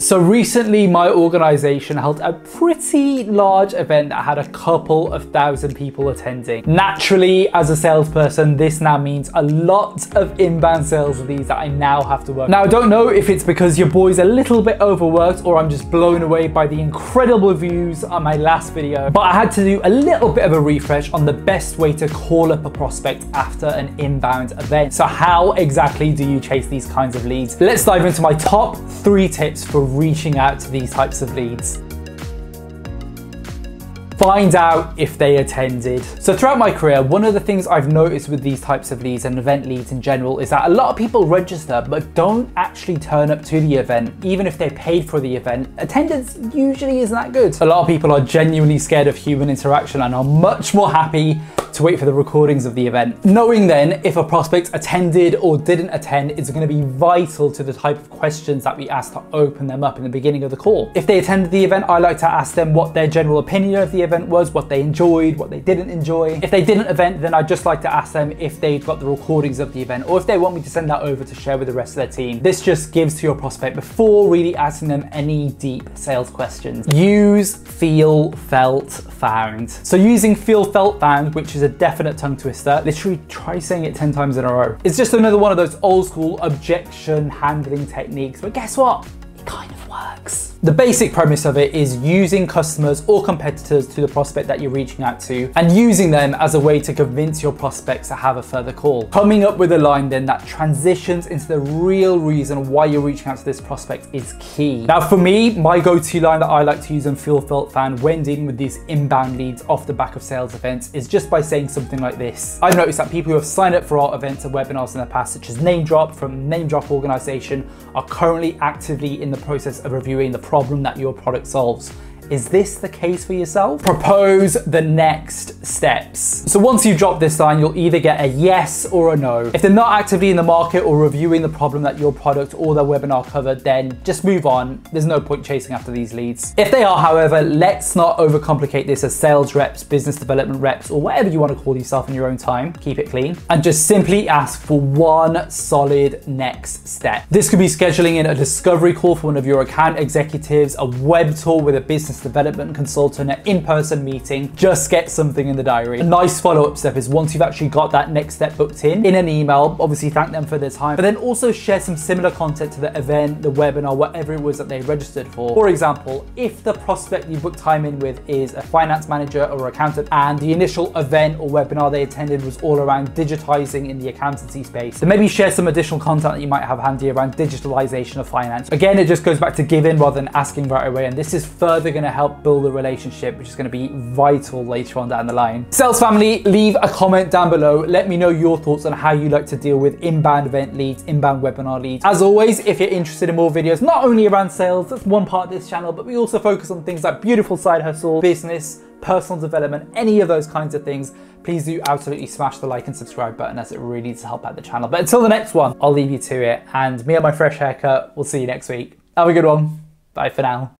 So recently my organization held a pretty large event that had a couple of thousand people attending. Naturally, as a salesperson, this now means a lot of inbound sales leads that I now have to work. Now, I don't know if it's because your boy's a little bit overworked or I'm just blown away by the incredible views on my last video, but I had to do a little bit of a refresh on the best way to call up a prospect after an inbound event. So how exactly do you chase these kinds of leads? Let's dive into my top 3 tips for reaching out to these types of leads. Find out if they attended. So throughout my career, one of the things I've noticed with these types of leads and event leads in general is that a lot of people register but don't actually turn up to the event. Even if they paid for the event, attendance usually isn't that good. A lot of people are genuinely scared of human interaction and are much more happy to wait for the recordings of the event. Knowing then if a prospect attended or didn't attend is going to be vital to the type of questions that we ask to open them up in the beginning of the call. If they attended the event, I like to ask them what their general opinion of the event was, what they enjoyed, what they didn't enjoy. If they didn't event, then I just like to ask them if they've got the recordings of the event or if they want me to send that over to share with the rest of their team. This just gives to your prospect before really asking them any deep sales questions. Use feel, felt, found. So using feel, felt, found, which is a definite tongue twister, literally try saying it 10 times in a row. It's just another one of those old school objection handling techniques, but guess what? It kind of works. The basic premise of it is using customers or competitors to the prospect that you're reaching out to and using them as a way to convince your prospects to have a further call. Coming up with a line then that transitions into the real reason why you're reaching out to this prospect is key. Now for me, my go-to line that I like to use on Feel, Felt, Found when dealing with these inbound leads off the back of sales events is just by saying something like this. I've noticed that people who have signed up for our events and webinars in the past, such as Name Drop from Name Drop organization, are currently actively in the process of reviewing the problem that your product solves. Is this the case for yourself? Propose the next steps. So once you drop this line, you'll either get a yes or a no. If they're not actively in the market or reviewing the problem that your product or their webinar covered, then just move on. There's no point chasing after these leads. If they are, however, let's not overcomplicate this as sales reps, business development reps, or whatever you want to call yourself in your own time. Keep it clean and just simply ask for one solid next step. This could be scheduling in a discovery call for one of your account executives, a web tour with a business development consultant, an in-person meeting. Just get something in the diary. A nice follow-up step is once you've actually got that next step booked in an email, obviously thank them for their time, but then also share some similar content to the event, the webinar, whatever it was that they registered for. For example, if the prospect you booked time in with is a finance manager or accountant and the initial event or webinar they attended was all around digitizing in the accountancy space, then maybe share some additional content that you might have handy around digitalization of finance. Again, it just goes back to giving rather than asking right away, and this is further going to help build a relationship, which is going to be vital later on down the line. Sales family, leave a comment down below. Let me know your thoughts on how you like to deal with inbound event leads, inbound webinar leads. As always, if you're interested in more videos, not only around sales, that's one part of this channel, but we also focus on things like beautiful side hustle, business, personal development, any of those kinds of things. Please do absolutely smash the like and subscribe button as it really does help out the channel. But until the next one, I'll leave you to it. And me and my fresh haircut, we'll see you next week. Have a good one. Bye for now.